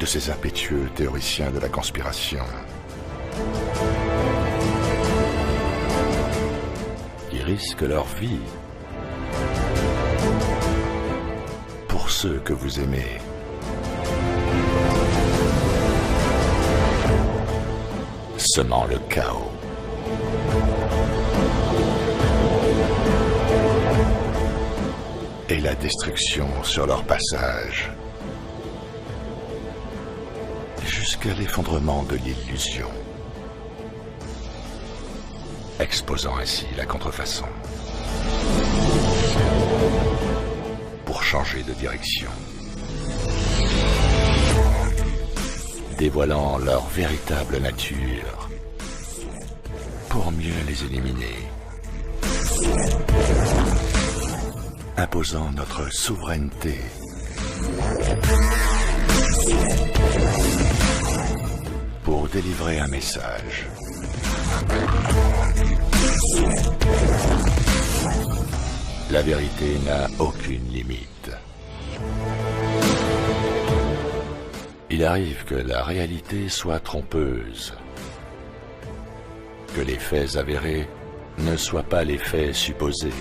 ces impétueux théoriciens de la conspiration. Qui risquent leur vie pour ceux que vous aimez. Semant le chaos. Et la destruction sur leur passage, jusqu'à l'effondrement de l'illusion, exposant ainsi la contrefaçon, pour changer de direction, dévoilant leur véritable nature, pour mieux les éliminer, imposant notre souveraineté, pour délivrer un message. La vérité n'a aucune limite. Il arrive que la réalité soit trompeuse, que les faits avérés ne soient pas les faits supposés.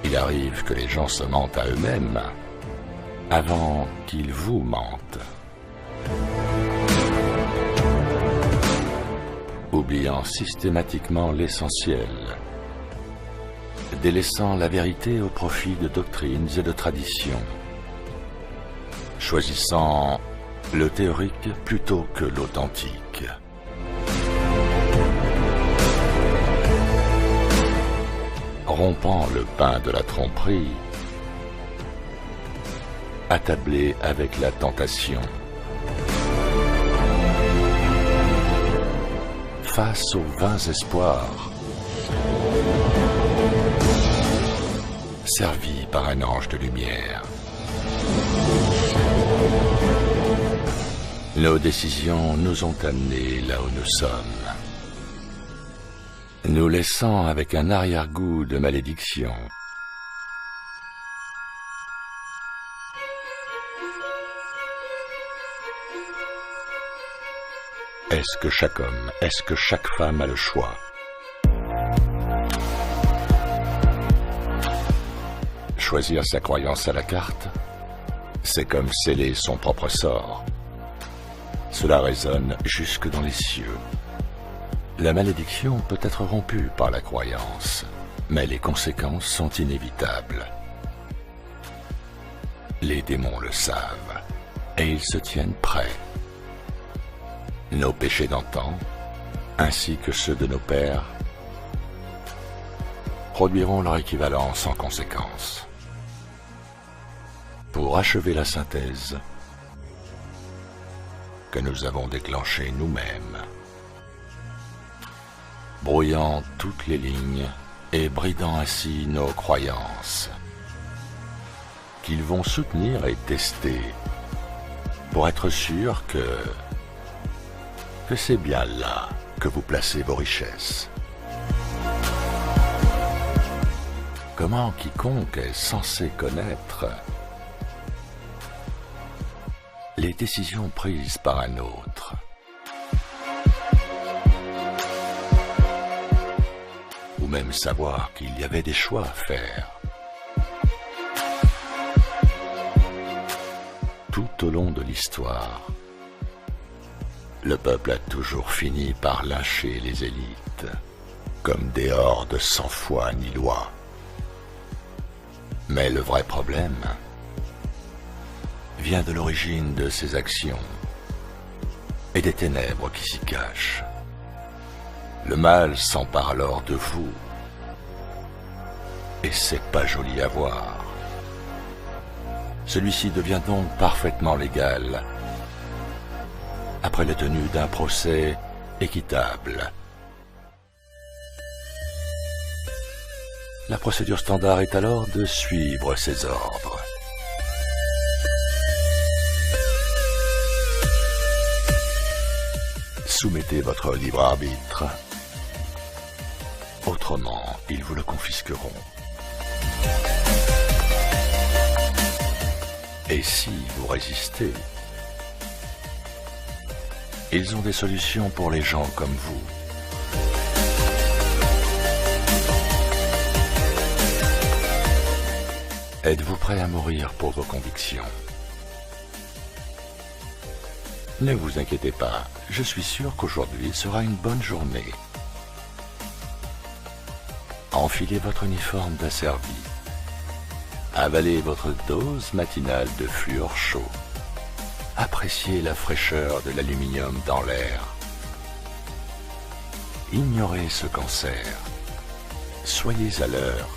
Il arrive que les gens se mentent à eux-mêmes avant qu'ils vous mentent, oubliant systématiquement l'essentiel, délaissant la vérité au profit de doctrines et de traditions, choisissant le théorique plutôt que l'authentique. Rompant le pain de la tromperie, attablé avec la tentation. Face aux vains espoirs, servi par un ange de lumière. Nos décisions nous ont amenés là où nous sommes, nous laissant avec un arrière-goût de malédiction. Est-ce que chaque homme, est-ce que chaque femme a le choix? Choisir sa croyance à la carte, c'est comme sceller son propre sort. Cela résonne jusque dans les cieux. La malédiction peut être rompue par la croyance, mais les conséquences sont inévitables. Les démons le savent, et ils se tiennent prêts. Nos péchés d'antan, ainsi que ceux de nos pères, produiront leur équivalent sans conséquence. Pour achever la synthèse que nous avons déclenchée nous-mêmes, brouillant toutes les lignes et bridant ainsi nos croyances, qu'ils vont soutenir et tester pour être sûrs que c'est bien là que vous placez vos richesses. Comment quiconque est censé connaître les décisions prises par un autre? Ou même savoir qu'il y avait des choix à faire. Tout au long de l'histoire, le peuple a toujours fini par lyncher les élites, comme des hordes sans foi ni loi. Mais le vrai problème vient de l'origine de ces actions et des ténèbres qui s'y cachent. Le mal s'empare alors de vous, et c'est pas joli à voir. Celui-ci devient donc parfaitement légal après la tenue d'un procès équitable. La procédure standard est alors de suivre ces ordres. Soumettez votre libre arbitre. Autrement, ils vous le confisqueront. Et si vous résistez, ils ont des solutions pour les gens comme vous. Êtes-vous prêt à mourir pour vos convictions? Ne vous inquiétez pas, je suis sûr qu'aujourd'hui sera une bonne journée. Enfilez votre uniforme d'asservi. Avalez votre dose matinale de fluor chaud. Appréciez la fraîcheur de l'aluminium dans l'air. Ignorez ce cancer. Soyez à l'heure.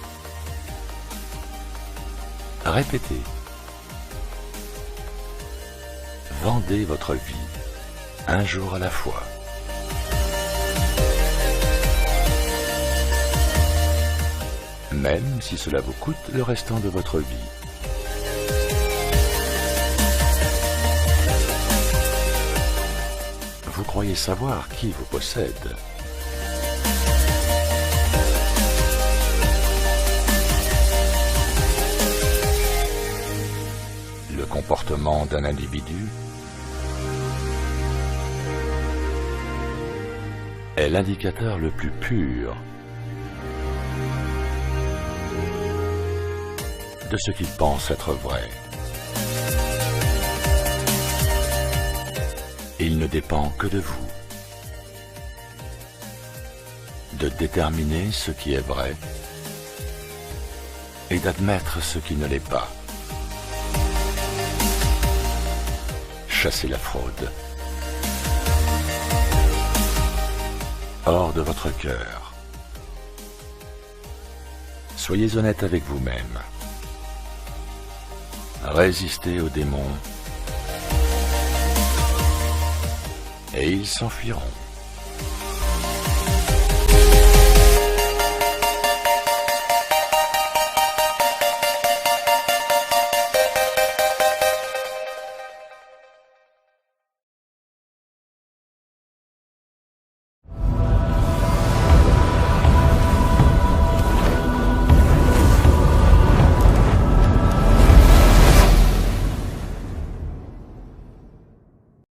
Répétez. Vendez votre vie, un jour à la fois. Même si cela vous coûte le restant de votre vie. Vous croyez savoir qui vous possède. Le comportement d'un individu est l'indicateur le plus pur de ce qu'il pense être vrai. Il ne dépend que de vous de déterminer ce qui est vrai et d'admettre ce qui ne l'est pas. Chassez la fraude hors de votre cœur. Soyez honnête avec vous-même. Résistez aux démons et ils s'enfuiront.